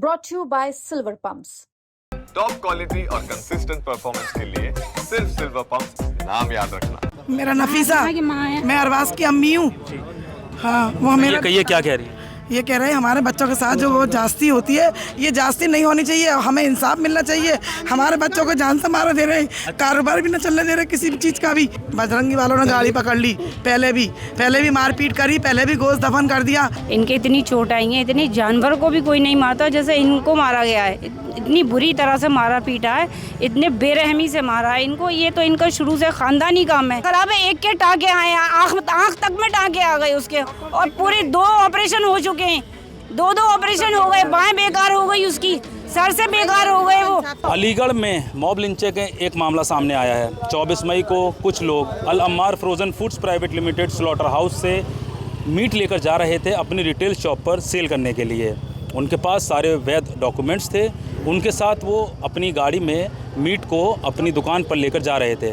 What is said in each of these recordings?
brought to you by Silver Pumps. Top quality और consistent performance के लिए सिर्फ सिल्वर पंप नाम याद रखना। मेरा नफीसा, मैं अरबाज की अम्मी हूँ। हाँ, वो मेरा ये क्या कह रही है? ये कह रहे हैं हमारे बच्चों के साथ जो वो जास्ती होती है, ये जास्ती नहीं होनी चाहिए। हमें इंसाफ मिलना चाहिए। हमारे बच्चों को जान से मारा दे रहे हैं, कारोबार भी न चलने दे रहे किसी भी चीज़ का भी। बजरंगी वालों ने गाड़ी पकड़ ली, पहले भी मारपीट करी, पहले भी गोश्त दफन कर दिया। इनके इतनी चोट आई है, इतनी जानवर को भी कोई नहीं मारता जैसे इनको मारा गया है। इतनी बुरी तरह से मारा पीटा है, इतने बेरहमी से मारा है इनको। ये तो इनका शुरू से खानदानी काम है। खराब है, एक के टाँके आए, आँख तक में टाँके आ गए उसके, और पूरे 2 ऑपरेशन हो चुके हैं। 2 ऑपरेशन हो गए, बाएं बेकार हो गई उसकी, सर से बेकार हो गए वो। अलीगढ़ में मॉब लिंचिंग का एक मामला सामने आया है। 24 मई को कुछ लोग Al Ammar frozen foods private limited slaughter house से मीट लेकर जा रहे थे अपनी रिटेल शॉप पर सेल करने के लिए। उनके पास सारे वैध डॉक्यूमेंट्स थे। उनके साथ वो अपनी गाड़ी में मीट को अपनी दुकान पर लेकर जा रहे थे।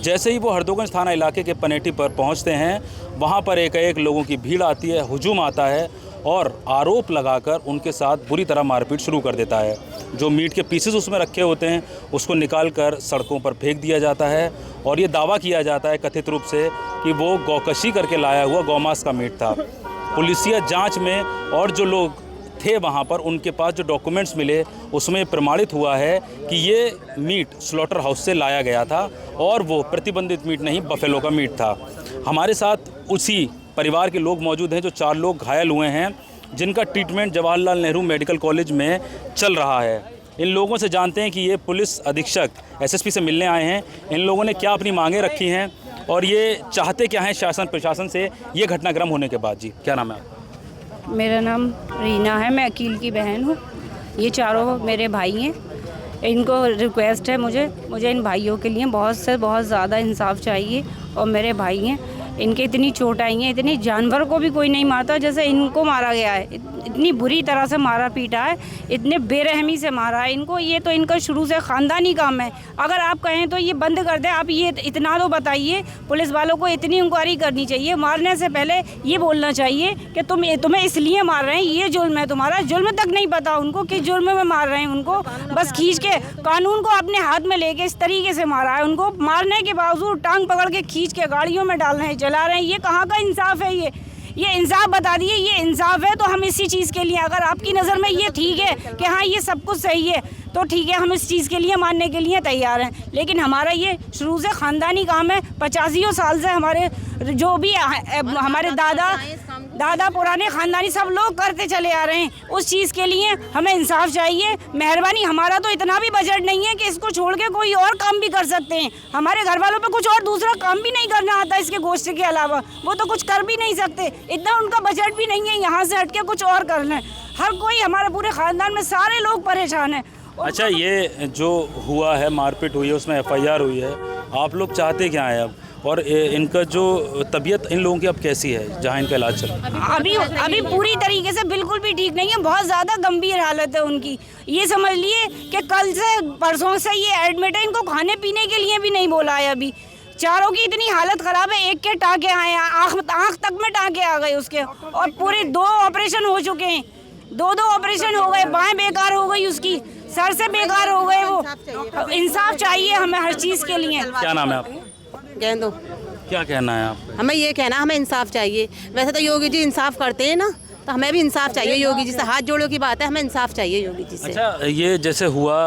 जैसे ही वो हरदोगंज थाना इलाके के पनेटी पर पहुंचते हैं, वहां पर एक लोगों की भीड़ आती है, हुजूम आता है और आरोप लगाकर उनके साथ बुरी तरह मारपीट शुरू कर देता है। जो मीट के पीसेस उसमें रखे होते हैं उसको निकालकर सड़कों पर फेंक दिया जाता है और ये दावा किया जाता है कथित रूप से कि वो गौकशी करके लाया हुआ गौमांस का मीट था। पुलिसिया जांच में और जो लोग थे वहाँ पर, उनके पास जो डॉक्यूमेंट्स मिले उसमें प्रमाणित हुआ है कि ये मीट स्लॉटर हाउस से लाया गया था और वो प्रतिबंधित मीट नहीं, बफेलो का मीट था। हमारे साथ उसी परिवार के लोग मौजूद हैं। जो 4 लोग घायल हुए हैं, जिनका treatment Jawaharlal Nehru medical college में चल रहा है। इन लोगों से जानते हैं कि ये पुलिस अधीक्षक एसएसपी से मिलने आए हैं। इन लोगों ने क्या अपनी मांगें रखी हैं और ये चाहते क्या हैं शासन प्रशासन से ये घटनाक्रम होने के बाद। जी, क्या नाम है आपका? मेरा नाम रीना है, मैं अकील की बहन हूँ। ये चारों मेरे भाई हैं। इनको रिक्वेस्ट है मुझे इन भाइयों के लिए बहुत से बहुत ज़्यादा इंसाफ चाहिए। और मेरे भाई हैं, इनके इतनी चोट आई है, इतनी जानवर को भी कोई नहीं मारता जैसे इनको मारा गया है। इतनी बुरी तरह से मारा पीटा है, इतने बेरहमी से मारा है इनको। ये तो इनका शुरू से ख़ानदानी काम है। अगर आप कहें तो ये बंद कर दें। आप ये इतना तो बताइए, पुलिस वालों को इतनी इंक्वायरी करनी चाहिए। मारने से पहले ये बोलना चाहिए कि तुम्हें इसलिए मार रहे हैं, ये जुल्म है तुम्हारा। जुल्म तक नहीं पता उनको कि जुल्म में मार रहे हैं उनको। बस खींच के कानून को अपने हाथ में लेके इस तरीके से मारा है उनको। मारने के बावजूद टांग पकड़ के खींच के गाड़ियों में डाल रहे हैं, जला रहे हैं। ये कहाँ का इंसाफ है? ये इंसाफ बता दिए, ये इंसाफ है तो हम इसी चीज़ के लिए, अगर आपकी नज़र में ये ठीक है कि हाँ ये सब कुछ सही है तो ठीक है, हम इस चीज़ के लिए मानने के लिए तैयार हैं। लेकिन हमारा ये शुरू से ख़ानदानी काम है। 85 साल से हमारे जो भी हमारे दादा पुराने ख़ानदानी सब लोग करते चले आ रहे हैं। उस चीज़ के लिए हमें इंसाफ चाहिए। मेहरबानी, हमारा तो इतना भी बजट नहीं है कि इसको छोड़ के कोई और काम भी कर सकते हैं। हमारे घर वालों पे कुछ और दूसरा काम भी नहीं करना आता इसके गोश्त के अलावा। वो तो कुछ कर भी नहीं सकते, इतना उनका बजट भी नहीं है यहाँ से हट के कुछ और कर लें। हर कोई, हमारे पूरे ख़ानदान में सारे लोग परेशान हैं। अच्छा, ये जो हुआ है, मारपीट हुई है, उसमें FIR हुई है, आप लोग चाहते क्या हैं अब? और इनका जो तबीयत इन लोगों की अब कैसी है जहाँ इनका इलाज चल रहा है? अभी पूरी तरीके से बिल्कुल भी ठीक नहीं है। बहुत ज़्यादा गंभीर हालत है उनकी। ये समझ लिए कि कल से परसों से ये एडमिट है। इनको खाने पीने के लिए भी नहीं बोला है अभी। चारों की इतनी हालत ख़राब है, एक के टाँके आए, आँख तक में टाँके आ गए उसके, और पूरे 2 ऑपरेशन हो चुके हैं। 2 ऑपरेशन हो गए, बाएं बेकार हो गई उसकी, सर से बेकार हो गए वो। इंसाफ चाहिए हमें हर चीज़ के लिए। क्या नाम है आपका? गेंदो। क्या कहना है आपका? हमें ये कहना, हमें इंसाफ चाहिए। वैसे तो योगी जी इंसाफ करते हैं ना, तो हमें भी इंसाफ चाहिए योगी जी से। हाथ जोड़ो की बात है, हमें इंसाफ चाहिए योगी जी से। अच्छा, ये जैसे हुआ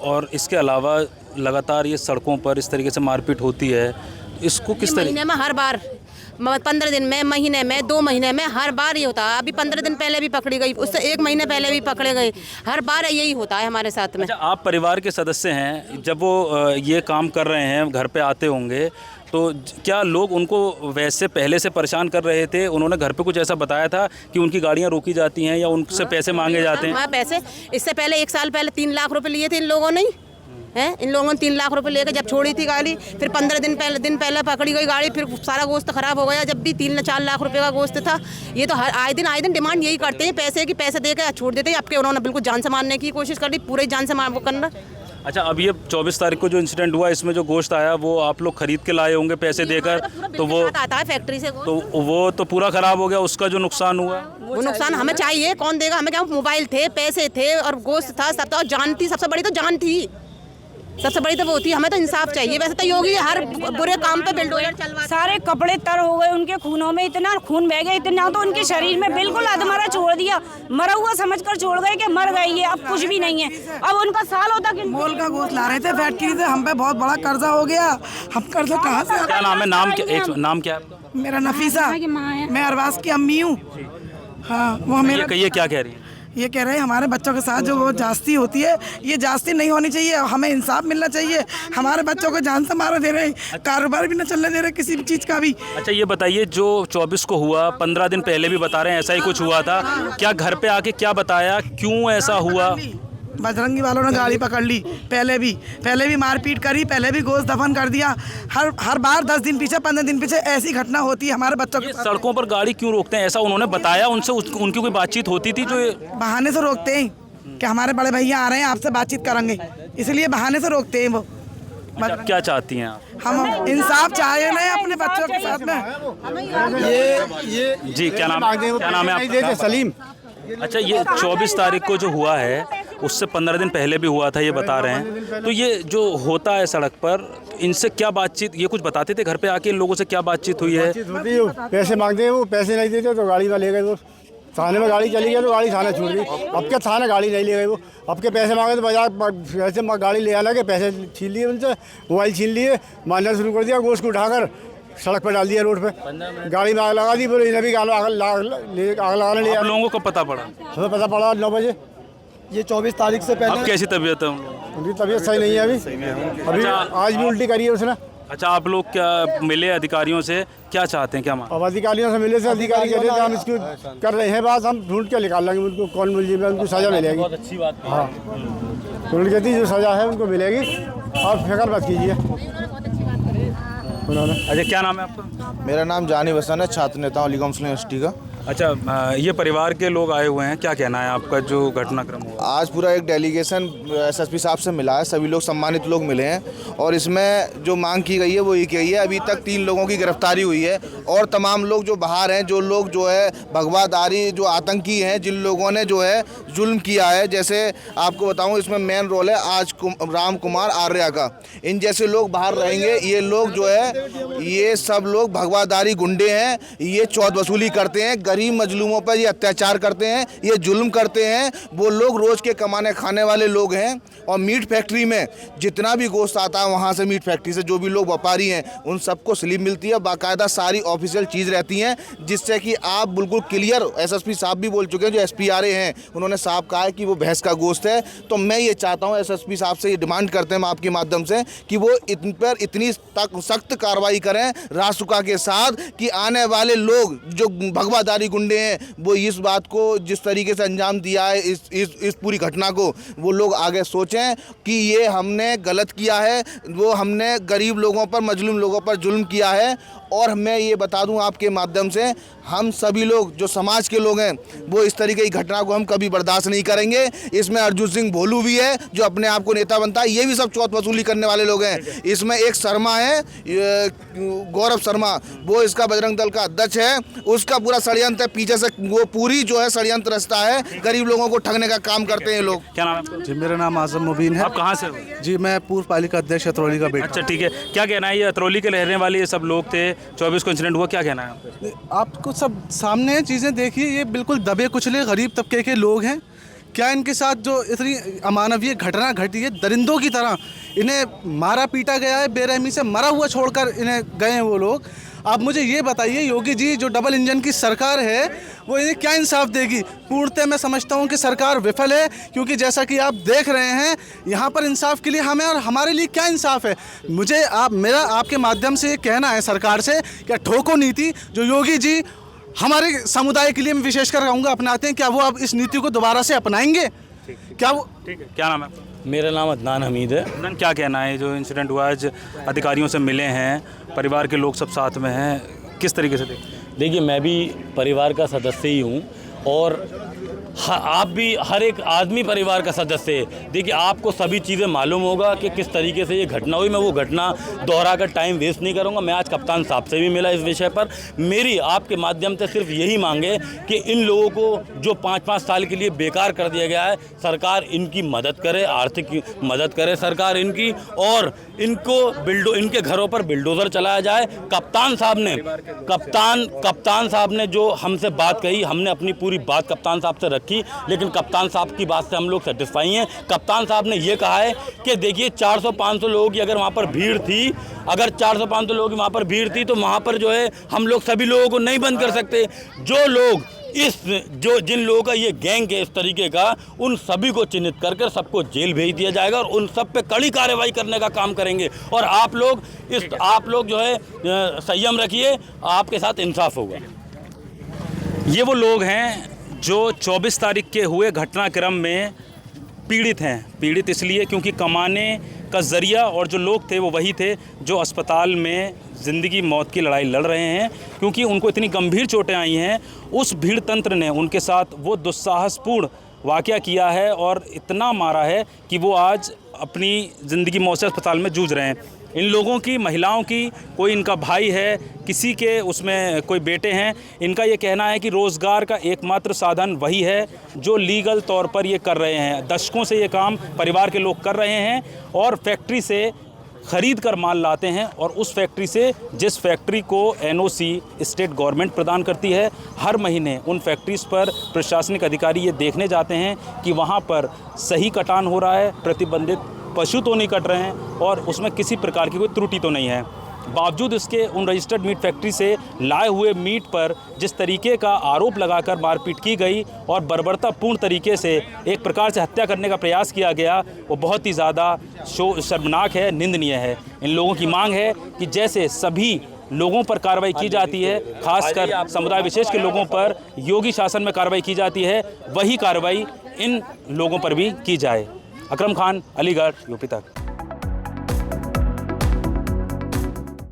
और इसके अलावा लगातार ये सड़कों पर इस तरीके से मारपीट होती है, इसको किस तरीके? महीने में हर बार, 15 दिन में, महीने में, 2 महीने में, हर बार ये होता है। अभी 15 दिन पहले भी पकड़ी गई, उससे 1 महीने पहले भी पकड़े गए। हर बार यही होता है हमारे साथ में। अच्छा, आप परिवार के सदस्य हैं, जब वो ये काम कर रहे हैं, घर पे आते होंगे, तो क्या लोग उनको वैसे पहले से परेशान कर रहे थे? उन्होंने घर पे कुछ ऐसा बताया था कि उनकी गाड़ियाँ रोकी जाती हैं या उनसे पैसे मांगे जाते हैं? हाँ, पैसे इससे पहले 1 साल पहले 3 लाख रुपए लिए थे इन लोगों ने। हैं, इन लोगों ने 3 लाख रुपए लेकर जब छोड़ी थी गाड़ी, फिर 15 दिन पहले पकड़ी गई गाड़ी, फिर सारा गोश्त खराब हो गया। जब भी 3-4 लाख रुपए का गोश्त था। ये तो आए दिन डिमांड यही करते हैं, पैसे दे के छोड़ देते हैं। आपके उन्होंने बिल्कुल जान से मारने की कोशिश कर ली, पूरे जान से मार वो करना। अच्छा, अब ये 24 तारीख को जो इंसिडेंट हुआ, इसमें जो गोश्त आया वो आप लोग खरीद के लाए होंगे पैसे देकर, तो वो आता है फैक्ट्री से तो वो तो पूरा खराब हो गया, उसका जो नुकसान हुआ वो नुकसान हमें चाहिए, कौन देगा हमें? क्या मोबाइल थे, पैसे थे और गोश्त था, सब था, और जान थी, सबसे बड़ी तो जान थी, सबसे बड़ी तो वो थी। हमें तो इंसाफ चाहिए। वैसे तो योगी हर बुरे काम पे बिल्डोजर चलवा, सारे कपड़े तर हो गए उनके खूनों में, इतना खून बह गया, इतना तो उनके शरीर में बिल्कुल अधमरा छोड़ दिया, मरा हुआ समझकर छोड़ गए कि मर गई है, अब कुछ भी नहीं है। अब उनका साल होता कि मोल का गोश्त ला रहे थे फैक्ट्री से, हम पे बहुत बड़ा कर्जा हो गया। हम कर्जा कहाँ से? क्या नाम है? नाम क्या है आपका? मेरा नफीसा, मैं अरबाज की अम्मी हूँ। हाँ, वो मेरा ये क्या कह रही है? ये कह रहे हैं हमारे बच्चों के साथ जो वो जास्ती होती है, ये जास्ती नहीं होनी चाहिए, हमें इंसाफ मिलना चाहिए। हमारे बच्चों को जान से मारा दे रहे हैं, कारोबार भी न चलने दे रहे किसी भी चीज़ का भी। अच्छा, ये बताइए, जो 24 को हुआ, 15 दिन पहले भी बता रहे हैं ऐसा ही कुछ हुआ था, क्या घर पे आके क्या बताया, क्यों ऐसा हुआ? बजरंगी वालों ने गाड़ी पकड़ ली, पहले भी मारपीट करी, पहले भी गोश्त दफन कर दिया। हर बार 10 दिन पीछे, 15 दिन पीछे ऐसी घटना होती है हमारे बच्चों के साथ। सड़कों पर गाड़ी क्यों रोकते हैं, ऐसा उन्होंने बताया? उनसे उनकी कोई बातचीत होती थी? जो बहाने से रोकते हैं कि हमारे बड़े भैया आ रहे हैं, आपसे बातचीत करेंगे, इसलिए बहाने से रोकते हैं वो। अच्छा, क्या चाहती हैं आप? हम इंसाफ चाहिए ना अपने बच्चों के साथ में। ये जी, क्या नाम है आपका? सलीम। अच्छा, ये 24 तारीख को जो हुआ है, उससे 15 दिन पहले भी हुआ था, ये बता रहे हैं। तो ये जो होता है सड़क पर, इनसे क्या बातचीत, ये कुछ बताते थे घर पे आके इन लोगों से क्या बातचीत हुई है? पैसे मांगते हैं, वो पैसे नहीं देते तो गाड़ी वाले ले गए। वो थाने में गाड़ी चली गई तो गाड़ी थाने छूट गई। अब क्या थाने गाड़ी नहीं ले गए, वो अब के पैसे मांगे तो बाजार ऐसे गाड़ी ले आना के पैसे छीन लिए उनसे, मोबाइल छीन लिए, मारना शुरू कर दिया, गोश्त को उठाकर सड़क पर डाल दिया रोड पे, गाड़ी में आग लगा दी। बोले इन्हें भी आग लगाने लिया। आप लोगों को पता पड़ा? हमें पता पड़ा 9 बजे। ये 24 तारीख से पहले। अब कैसी तबीयत है उन लोगों की? उनकी तबीयत सही नहीं है अभी आज भी उल्टी करी है उसने। अच्छा, आप लोग क्या मिले अधिकारियों से, क्या चाहते हैं, क्या मांग? अब अधिकारियों से मिले से अधिकारी कह रहे थे हम इसको कर रहे हैं बात, हम ढूंढ के निकाल लेंगे उनको, कौन मुलजिम है, उनको सजा मिलेगी। बहुत अच्छी बात। हाँ, उन्होंने कहती जो सजा है उनको मिलेगी, आप फिक्र मत कीजिए। अच्छा, क्या नाम है आपका? मेरा नाम जानी वसन है, छात्र नेता हूँ अलीगढ़ मुस्लिम यूनिवर्सिटी का। अच्छा, ये परिवार के लोग आए हुए हैं, क्या कहना है आपका जो घटनाक्रम हुआ? आज पूरा एक डेलीगेशन एसएसपी साहब से मिला है, सभी लोग सम्मानित लोग मिले हैं और इसमें जो मांग की गई है वो ये की गई है। अभी तक 3 लोगों की गिरफ्तारी हुई है और तमाम लोग जो बाहर हैं, जो लोग जो है भगवादारी, जो आतंकी हैं, जिन लोगों ने जो है जुल्म किया है, जैसे आपको बताऊं इसमें मेन रोल है आज राम कुमार आर्या का। इन जैसे लोग बाहर रहेंगे, ये लोग जो है, ये सब लोग भगवादारी गुंडे हैं, ये चौथ वसूली करते हैं, गरीब मजलूमों पर ये अत्याचार करते हैं, ये जुल्म करते हैं। वो लोग रोज के कमाने खाने वाले लोग हैं और मीट फैक्ट्री में जितना भी गोश्त आता है, वहाँ से मीट फैक्ट्री से जो भी लोग व्यापारी हैं उन सबको स्लिप मिलती है, बाकायदा सारी ऑफिशियल चीज़ रहती हैं, जिससे कि आप बिल्कुल क्लियर, एसएसपी साहब भी बोल चुके हैं, जो एसपीआरए हैं उन्होंने साफ कहा है कि वो भैंस का गोश्त है। तो मैं ये चाहता हूँ एसएसपी साहब से, ये डिमांड करते हैं आपके माध्यम से कि वो इन पर इतनी सख्त कार्रवाई करें रासुका के साथ कि आने वाले लोग जो भगवादारी गुंडे हैं वो इस बात को जिस तरीके से अंजाम दिया है, इस पूरी घटना को, वो लोग आगे सोचें कि ये हमने गलत किया है, वो हमने गरीब लोगों पर, मजलूम लोगों पर जुल्म किया है। और मैं ये बता दूं आपके माध्यम से, हम सभी लोग जो समाज के लोग हैं वो इस तरीके की घटना को हम कभी बर्दाश्त नहीं करेंगे। इसमें अर्जुन सिंह भोलू भी है जो अपने आप को नेता बनता है, ये भी सब चौथ वसूली करने वाले लोग हैं। इसमें एक शर्मा है, गौरव शर्मा, वो इसका बजरंग दल का अध्यक्ष है, उसका पूरा षड्यंत्र पीछे से, वो पूरी जो है षड्यंत्र रचता है, गरीब लोगों को ठगने का काम करते हैं लोग। क्या नाम है आपका? जी, मेरा नाम आजम मुबीन है। आप कहाँ से हो? जी, मैं पूर्व पालिका अध्यक्ष अतरौली का बेटा। अच्छा, ठीक है, क्या कहना है, ये अतरौली के रहने वाले ये सब लोग थे, 24 को इंसिडेंट हुआ, क्या कहना है आपका? आपको सब सामने चीज़ें देखिए, ये बिल्कुल दबे कुचले गरीब तबके के लोग हैं। क्या इनके साथ जो इतनी अमानवीय घटना घटी है, दरिंदों की तरह इन्हें मारा पीटा गया है, बेरहमी से मरा हुआ छोड़कर इन्हें गए हैं वो लोग। आप मुझे ये बताइए, योगी जी जो डबल इंजन की सरकार है वो इन्हें क्या इंसाफ देगी? पूर्णतः मैं समझता हूँ कि सरकार विफल है, क्योंकि जैसा कि आप देख रहे हैं यहाँ पर इंसाफ के लिए हमें और हमारे लिए क्या इंसाफ है? मुझे मेरा आपके माध्यम से ये कहना है सरकार से, क्या ठोको नीति जो योगी जी हमारे समुदाय के लिए, मैं विशेषकर कहूँगा, अपनाते हैं, क्या वो अब इस नीति को दोबारा से अपनाएंगे? क्या वो? ठीक है, क्या नाम है? मेरा नाम अदनान हमीद है। अदनान, क्या कहना है, जो इंसिडेंट हुआ आज अधिकारियों से मिले हैं, परिवार के लोग सब साथ में हैं, किस तरीके से देखते हैं? देखिए, मैं भी परिवार का सदस्य ही हूँ और आप भी हर एक आदमी परिवार का सदस्य है। देखिए, आपको सभी चीज़ें मालूम होगा कि किस तरीके से ये घटना हुई। मैं वो घटना दोहरा कर टाइम वेस्ट नहीं करूँगा। मैं आज कप्तान साहब से भी मिला इस विषय पर। मेरी आपके माध्यम से सिर्फ यही मांग है कि इन लोगों को जो 5-5 साल के लिए बेकार कर दिया गया है, सरकार इनकी मदद करे, आर्थिक मदद करे सरकार इनकी, और इनके घरों पर बिल्डोज़र चलाया जाए। कप्तान साहब ने जो हमसे बात कही, हमने अपनी पूरी बात कप्तान साहब से रखी, लेकिन कप्तान साहब की बात से हम लोग सेटिस्फाई हैं। कप्तान साहब ने ये कहा है कि देखिए 400-500 लोगों की अगर वहाँ पर भीड़ थी, अगर 400-500 लोगों की वहाँ पर भीड़ थी तो वहाँ पर जो है हम लोग सभी लोगों को नहीं बंद कर सकते। जो लोग जिन लोगों का ये गैंग है इस तरीके का, उन सभी को चिन्हित करके सबको जेल भेज दिया जाएगा और उन सब पे कड़ी कार्रवाई करने का काम करेंगे। और आप लोग जो है संयम रखिए, आपके साथ इंसाफ होगा। ये वो लोग हैं जो 24 तारीख के हुए घटनाक्रम में पीड़ित हैं। पीड़ित इसलिए क्योंकि कमाने का ज़रिया और जो लोग थे वो वही थे जो अस्पताल में ज़िंदगी मौत की लड़ाई लड़ रहे हैं, क्योंकि उनको इतनी गंभीर चोटें आई हैं। उस भीड़ तंत्र ने उनके साथ वो दुस्साहसपूर्ण वाक़या किया है और इतना मारा है कि वो आज अपनी ज़िंदगी मौत से अस्पताल में जूझ रहे हैं। इन लोगों की, महिलाओं की, कोई इनका भाई है, किसी के उसमें कोई बेटे हैं, इनका ये कहना है कि रोज़गार का एकमात्र साधन वही है जो लीगल तौर पर ये कर रहे हैं। दशकों से ये काम परिवार के लोग कर रहे हैं और फैक्ट्री से ख़रीद कर माल लाते हैं, और उस फैक्ट्री से, जिस फैक्ट्री को NOC स्टेट गवर्नमेंट प्रदान करती है, हर महीने उन फैक्ट्रीज़ पर प्रशासनिक अधिकारी ये देखने जाते हैं कि वहाँ पर सही कटान हो रहा है, प्रतिबंधित पशु तो नहीं कट रहे हैं और उसमें किसी प्रकार की कोई त्रुटि तो नहीं है। बावजूद इसके उन रजिस्टर्ड मीट फैक्ट्री से लाए हुए मीट पर जिस तरीके का आरोप लगाकर मारपीट की गई और बर्बरतापूर्ण तरीके से एक प्रकार से हत्या करने का प्रयास किया गया, वो बहुत ही ज़्यादा शर्मनाक है, निंदनीय है। इन लोगों की मांग है कि जैसे सभी लोगों पर कार्रवाई की जाती है, खासकर समुदाय विशेष के लोगों पर योगी शासन में कार्रवाई की जाती है, वही कार्रवाई इन लोगों पर भी की जाए। अकरम खान, अलीगढ़, यूपी तक।